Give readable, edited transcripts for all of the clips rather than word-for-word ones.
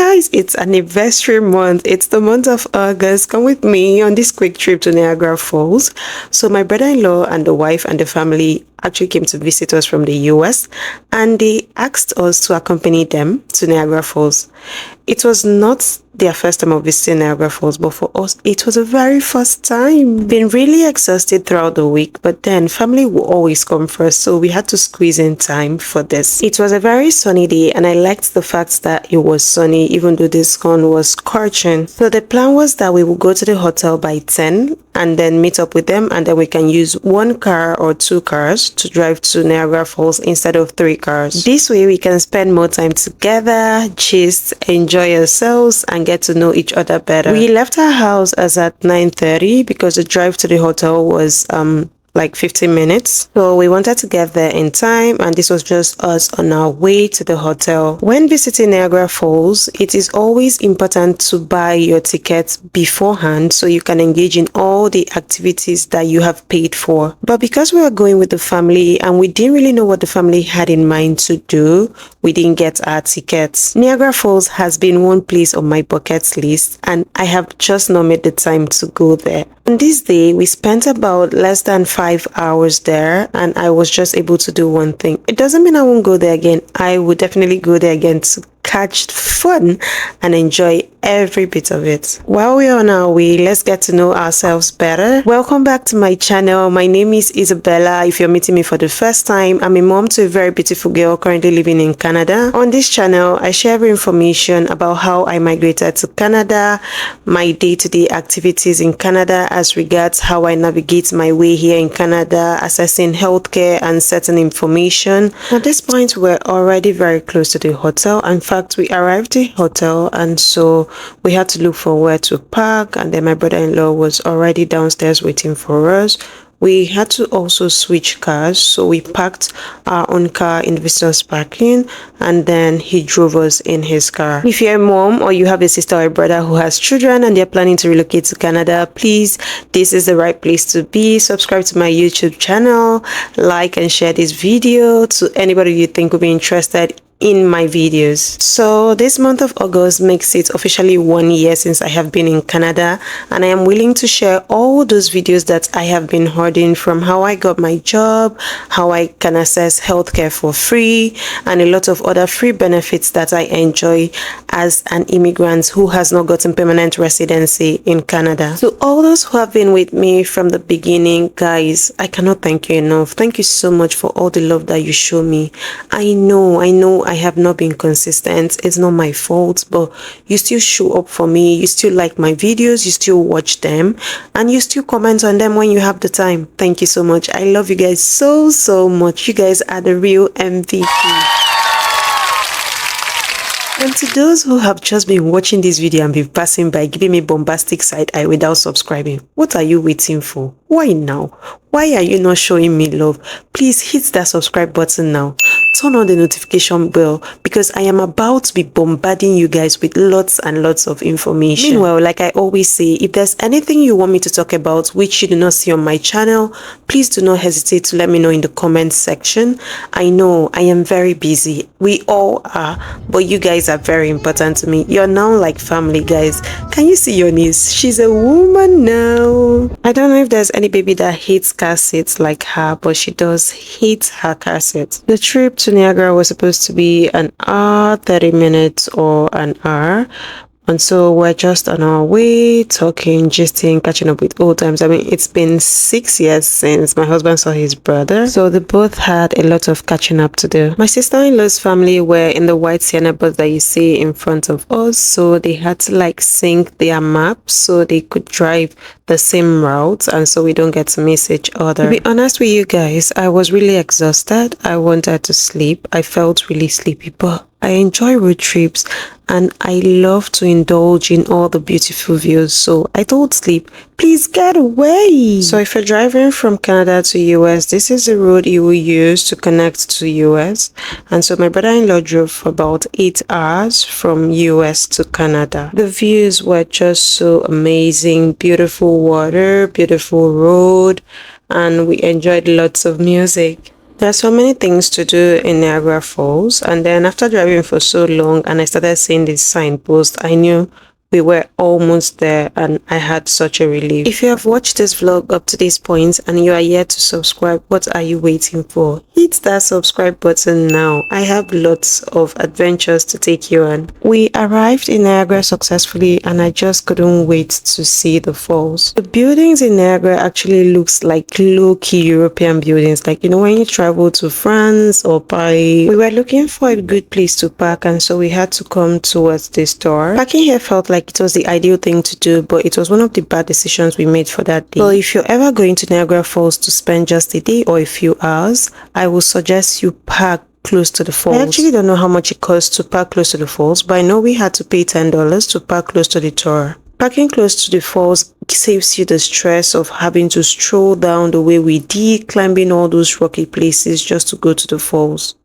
guys, it's anniversary month. It's the month of August. Come with me on this quick trip to Niagara Falls. So my brother-in-law and the wife and the family actually came to visit us from the US, and they asked us to accompany them to Niagara Falls. It was not their first time of visiting Niagara Falls, but for us, it was a very first time. Been really exhausted throughout the week, but then family will always come first, so we had to squeeze in time for this. It was a very sunny day, and I liked the fact that it was sunny, even though the sun was scorching. So the plan was that we would go to the hotel by 10 and then meet up with them, and then we can use one car or two cars to drive to Niagara Falls instead of three cars. This way we can spend more time together, gist, enjoy ourselves, and get to know each other better. We left our house as at 9:30 because the drive to the hotel was like 15 minutes. So we wanted to get there in time, and this was just us on our way to the hotel. When visiting Niagara Falls, it is always important to buy your tickets beforehand so you can engage in all the activities that you have paid for. But because we were going with the family and we didn't really know what the family had in mind to do, we didn't get our tickets. Niagara Falls has been one place on my bucket list, and I have just not made the time to go there. On this day, we spent about less than 5 hours there, and I was just able to do one thing. It doesn't mean I won't go there again. I would definitely go there again to catch fun and enjoy every bit of it. While we're on our way, let's get to know ourselves better. Welcome back to my channel. My name is Isabella. If you're meeting me for the first time, I'm a mom to a very beautiful girl currently living in Canada. On this channel, I share every information about how I migrated to Canada, my day-to-day activities in Canada as regards how I navigate my way here in Canada, assessing healthcare and certain information. At this point, we're already very close to the hotel. In fact, we arrived at the hotel, and so we had to look for where to park, and then my brother-in-law was already downstairs waiting for us. We had to also switch cars, so we parked our own car in the visitors parking, and then he drove us in his car. If you're a mom or you have a sister or a brother who has children and they're planning to relocate to Canada, please, this is the right place to be. Subscribe to my YouTube channel, like and share this video to anybody you think would be interested in my videos. So this month of August makes it officially 1 year since I have been in Canada, and I am willing to share all those videos that I have been hoarding, from how I got my job, how I can access healthcare for free, and a lot of other free benefits that I enjoy as an immigrant who has not gotten permanent residency in Canada. To all those who have been with me from the beginning, guys, I cannot thank you enough. Thank you so much for all the love that you show me. I know I have not been consistent. It's not my fault, but you still show up for me. You still like my videos, you still watch them, and you still comment on them when you have the time. Thank you so much. I love you guys so much. You guys are the real MVP. And to those who have just been watching this video and been passing by giving me bombastic side eye without subscribing, what are you waiting for? Why now? Why are you not showing me love? Please hit that subscribe button now. Turn on the notification bell, because I am about to be bombarding you guys with lots and lots of information. Meanwhile, like I always say, if there's anything you want me to talk about which you do not see on my channel, please do not hesitate to let me know in the comments section. I know I am very busy. We all are, but you guys are very important to me. You're now like family, guys. Can you see your niece? She's a woman now. I don't know if there's any baby that hates car seats like her, but she does hate her car seats. The trip to Niagara was supposed to be an hour, 30 minutes or an hour, and so we're just on our way, talking, gisting, catching up with old times. I mean, it's been 6 years since my husband saw his brother, so they both had a lot of catching up to do. My sister-in-law's family were in the white Sienna bus that you see in front of us, so they had to like sync their maps so they could drive the same route, and so we don't get to miss each other. To be honest with you guys, I was really exhausted. I wanted to sleep. I felt really sleepy, but I enjoy road trips and I love to indulge in all the beautiful views, so I told sleep, please get away. So if you're driving from Canada to US, this is the road you will use to connect to US. And so my brother-in-law drove for about 8 hours from US to Canada. The views were just so amazing. Beautiful water, beautiful road, and we enjoyed lots of music. There's so many things to do in Niagara Falls, and then after driving for so long and I started seeing this signpost, I knew we were almost there and I had such a relief. If you have watched this vlog up to this point and you are yet to subscribe, what are you waiting for? Hit that subscribe button now. I have lots of adventures to take you on. We arrived in Niagara successfully and I just couldn't wait to see the falls. The buildings in Niagara actually looks like low-key European buildings, like when you travel to France or Paris. We were looking for a good place to park and so we had to come towards the store. Parking here felt like it was the ideal thing to do, but it was one of the bad decisions we made for that day. So if you're ever going to Niagara Falls to spend just a day or a few hours, I would suggest you park close to the falls. I actually don't know how much it costs to park close to the falls, but I know we had to pay $10 to park close to the tower. Parking close to the falls saves you the stress of having to stroll down the way we did, climbing all those rocky places just to go to the falls.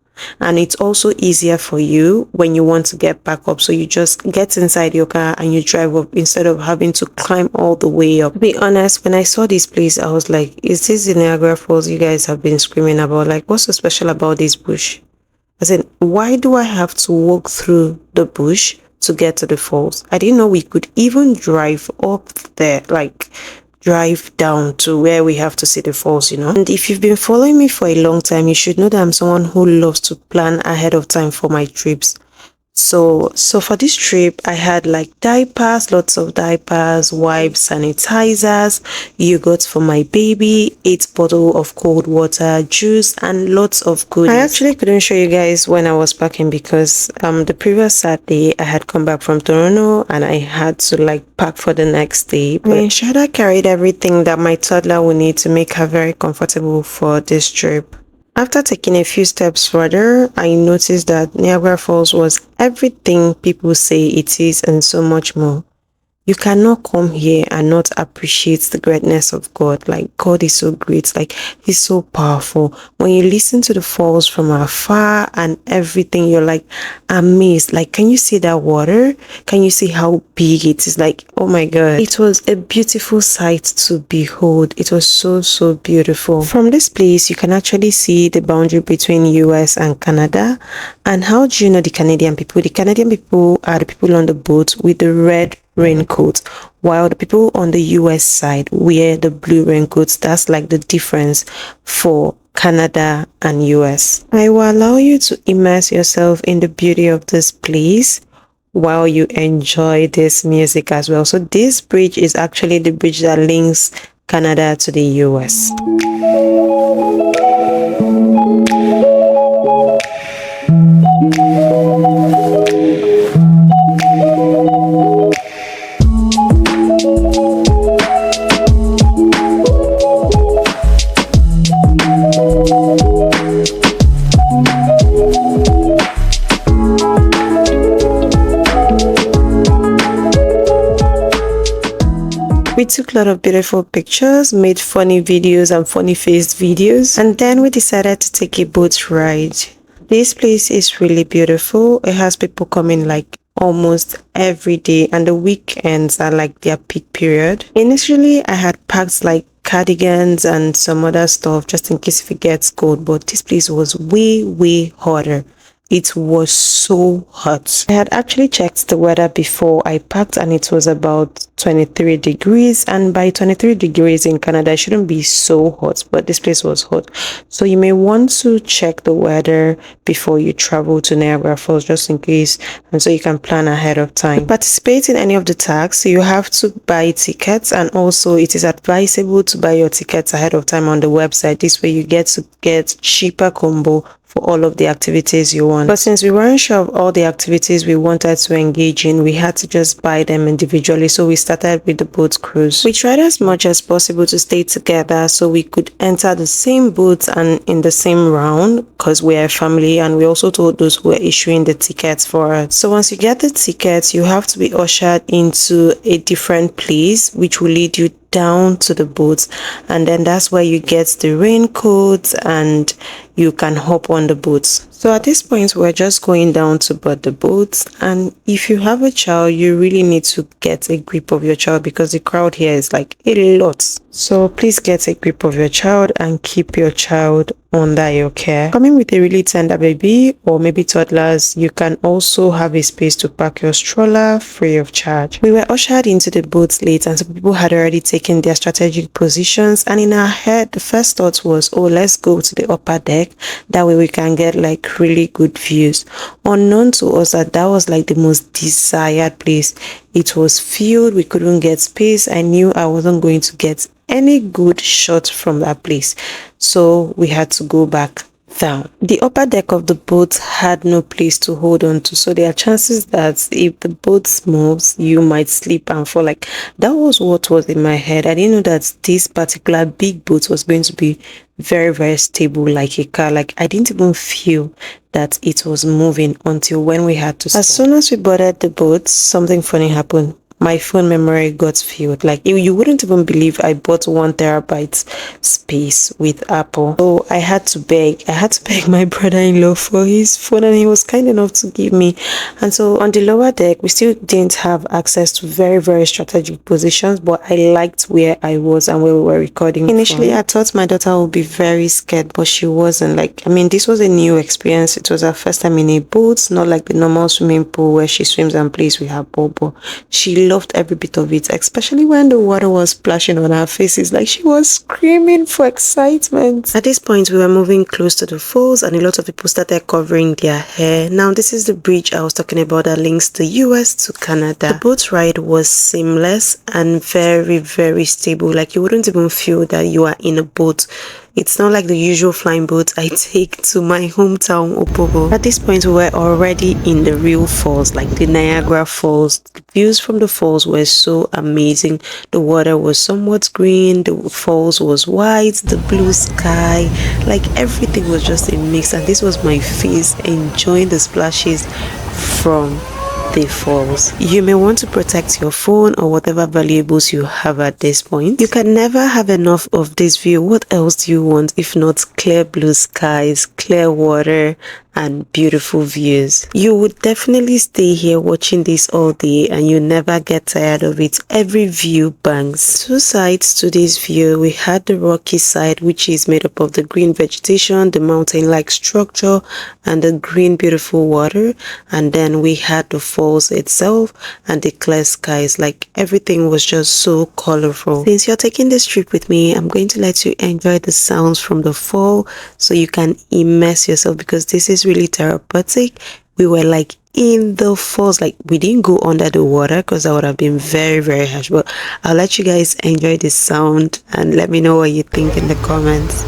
And it's also easier for you when you want to get back up, so you just get inside your car and you drive up instead of having to climb all the way up. To be honest, when I saw this place, I was like, is this the Niagara Falls you guys have been screaming about? Like, what's so special about this bush? I said, why do I have to walk through the bush to get to the falls? I didn't know we could even drive up there, like drive down to where we have to see the falls, And if you've been following me for a long time, you should know that I'm someone who loves to plan ahead of time for my trips. So for this trip, I had like diapers, lots of diapers, wipes, sanitizers, yogurt for my baby, 8 bottles of cold water, juice, and lots of goodies. I actually couldn't show you guys when I was packing because the previous Saturday I had come back from Toronto and I had to like pack for the next day. I ensured I carried everything that my toddler would need to make her very comfortable for this trip. After taking a few steps further, I noticed that Niagara Falls was everything people say it is and so much more. You cannot come here and not appreciate the greatness of God. Like, God is so great. Like, he's so powerful. When you listen to the falls from afar and everything, you're like amazed. Like, can you see that water? Can you see how big it is? Like, oh my God. It was a beautiful sight to behold. It was so, so beautiful. From this place, you can actually see the boundary between US and Canada. And how do you know the Canadian people? The Canadian people are the people on the boat with the red raincoat, while the people on the US side wear the blue raincoats. That's like the difference for Canada and US. I will allow you to immerse yourself in the beauty of this place while you enjoy this music as well. So this bridge is actually the bridge that links Canada to the US. We took a lot of beautiful pictures, made funny videos and funny faced videos, and then we decided to take a boat ride. This place is really beautiful. It has people coming like almost every day, and the weekends are like their peak period. Initially, I had packed like cardigans and some other stuff just in case if it gets cold, but this place was way hotter. It was so hot. I had actually checked the weather before I packed and it was about 23 degrees, and by 23 degrees in Canada it shouldn't be so hot, but this place was hot. So you may want to check the weather before you travel to Niagara Falls just in case, and so you can plan ahead of time. To participate in any of the tags, you have to buy tickets, and also it is advisable to buy your tickets ahead of time on the website. This way you get to get cheaper combo for all of the activities you want. But since we weren't sure of all the activities we wanted to engage in, we had to just buy them individually. So we started with the boat cruise. We tried as much as possible to stay together so we could enter the same boats and in the same round, because we're a family, and we also told those who were issuing the tickets for us. So once you get the tickets, you have to be ushered into a different place which will lead you down to the boats, and then that's where you get the raincoats and you can hop on the boats. So at this point we're just going down to board the boats, and if you have a child you really need to get a grip of your child because the crowd here is like a lot. So please get a grip of your child and keep your child under your care. Coming with a really tender baby or maybe toddlers, you can also have a space to park your stroller free of charge. We were ushered into the boat late and some people had already taken their strategic positions, and in our head the first thought was, oh, let's go to the upper deck, that way we can get like really good views. Unknown to us that was like the most desired place. It was filled, we couldn't get space. I knew I wasn't going to get any good shot from that place, so we had to go back down. The upper deck of the boat had no place to hold on to, so there are chances that if the boat moves you might slip and fall. Like, that was what was in my head. I didn't know that this particular big boat was going to be very, very stable like a car. Like, I didn't even feel that it was moving until when we had to stop. As soon as we boarded the boat, something funny happened. My phone memory got filled. Like, you wouldn't even believe I bought 1 terabyte space with Apple. So I had to beg my brother-in-law for his phone, and he was kind enough to give me. And so on the lower deck, we still didn't have access to very, very strategic positions, but I liked where I was and where we were recording. Initially, I thought my daughter would be very scared, but she wasn't. Like, I mean, this was a new experience. It was her first time in a boat, not like the normal swimming pool where she swims and plays with her ball. She loved every bit of it, especially when the water was splashing on our faces. Like, she was screaming for excitement. At this point, we were moving close to the falls and a lot of people started covering their hair. Now, this is the bridge I was talking about that links the US to Canada. The boat ride was seamless and very, very stable. Like, you wouldn't even feel that you are in a boat. It's not like the usual flying boat I take to my hometown, Opobo. At this point, we were already in the real falls, like the Niagara Falls. The views from the falls were so amazing. The water was somewhat green, the falls was white, the blue sky, like everything was just a mix. And this was my face enjoying the splashes from the falls. You may want to protect your phone or whatever valuables you have at this point. You can never have enough of this view. What else do you want if not clear blue skies, clear water, and beautiful views? You would definitely stay here watching this all day and you never get tired of it. Every view bangs. 2 sides to this view. We had the rocky side, which is made up of the green vegetation, the mountain-like structure, and the green beautiful water. And then we had the falls itself and the clear skies. Like, everything was just so colorful. Since you're taking this trip with me, I'm going to let you enjoy the sounds from the fall so you can immerse yourself, because this is really therapeutic. We were like in the falls, like we didn't go under the water because that would have been very, very harsh, but I'll let you guys enjoy the sound and let me know what you think in the comments.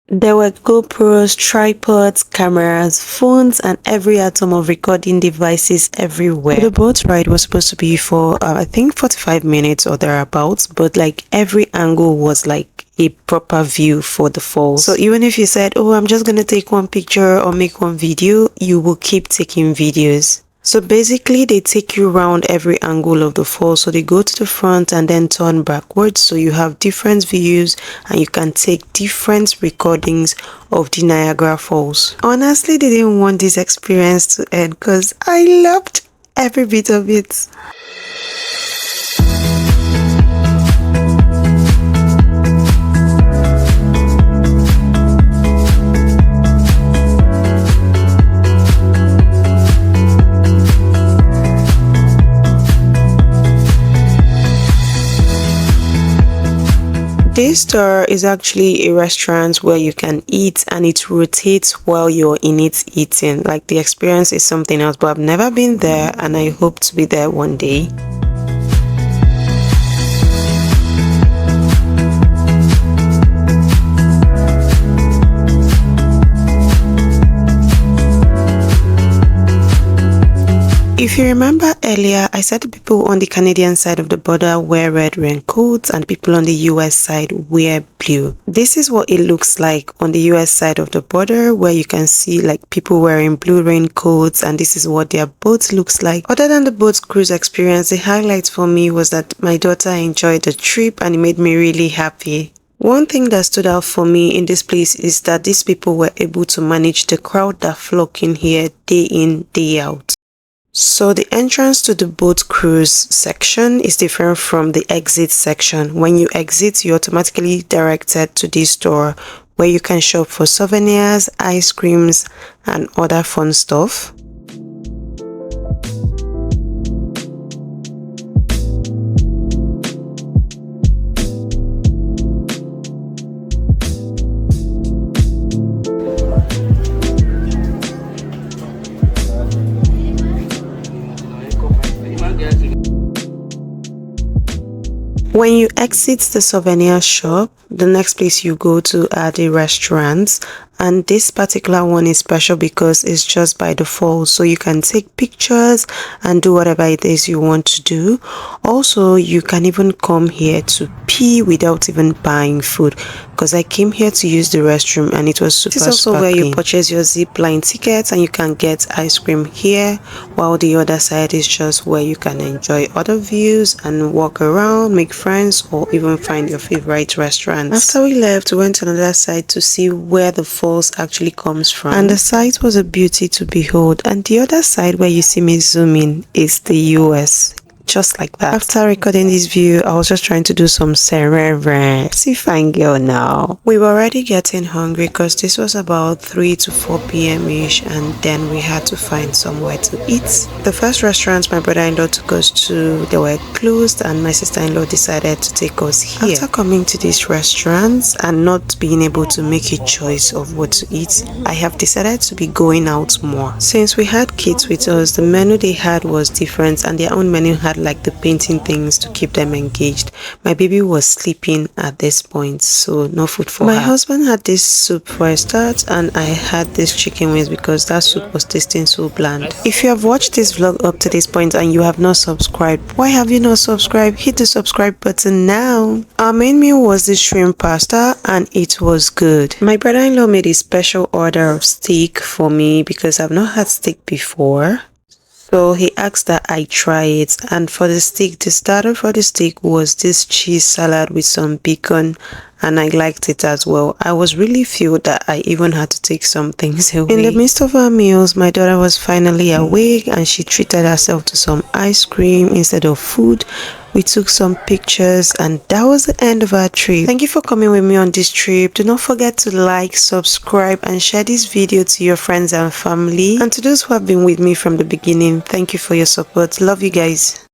There were GoPros, tripods, cameras, phones, and every atom of recording devices everywhere. The boat ride was supposed to be for, I think 45 minutes or thereabouts, but like every angle was like a proper view for the falls. So even if you said, oh, I'm just gonna take one picture or make one video, you will keep taking videos. So basically they take you around every angle of the fall. So they go to the front and then turn backwards, so you have different views and you can take different recordings of the Niagara Falls. Honestly, they didn't want this experience to end because I loved every bit of it. This store is actually a restaurant where you can eat and it rotates while you're in it eating. Like, the experience is something else, but I've never been there and I hope to be there one day. If you remember earlier, I said the people on the Canadian side of the border wear red raincoats and people on the US side wear blue. This is what it looks like on the US side of the border, where you can see like people wearing blue raincoats, and this is what their boat looks like. Other than the boat cruise experience, the highlight for me was that my daughter enjoyed the trip and it made me really happy. One thing that stood out for me in this place is that these people were able to manage the crowd that flock in here day in, day out. So the entrance to the boat cruise section is different from the exit section. When you exit, you're automatically directed to this store where you can shop for souvenirs, ice creams, and other fun stuff. When you exit the souvenir shop, the next place you go to are the restaurants, and this particular one is special because it's just by the falls, so you can take pictures and do whatever it is you want to do. Also, you can even come here to pee without even buying food, because I came here to use the restroom and it was super. This is also where you purchase your zip line tickets and you can get ice cream here, while the other side is just where you can enjoy other views and walk around, make friends, or even find your favorite restaurants. After we left, we went to another side to see where the falls actually comes from, and the site was a beauty to behold. And the other side where you see me zooming is the US. Just like that. After recording this view, I was just trying to do some serere. See fine girl now. We were already getting hungry because this was about 3 to 4 p.m. ish, and then we had to find somewhere to eat. The first restaurants my brother-in-law took us to, they were closed, and my sister-in-law decided to take us here. After coming to these restaurants and not being able to make a choice of what to eat, I have decided to be going out more. Since we had kids with us, the menu they had was different, and their own menu had like the painting things to keep them engaged. My baby was sleeping at this point, so no food for her. My husband had this soup for a start, and I had this chicken wings because that soup was tasting so bland. If you have watched this vlog up to this point and you have not subscribed, why have you not subscribed? Hit the subscribe button now. Our main meal was the shrimp pasta, and it was good. My brother-in-law made a special order of steak for me because I've not had steak before. So he asked that I try it, and for the steak, the starter for the steak was this cheese salad with some bacon, and I liked it as well. I was really filled that I even had to take some things away. In the midst of our meals, my daughter was finally awake and she treated herself to some ice cream instead of food. We took some pictures, and that was the end of our trip. Thank you for coming with me on this trip. Do not forget to like, subscribe, and share this video to your friends and family. And to those who have been with me from the beginning, thank you for your support. Love you guys.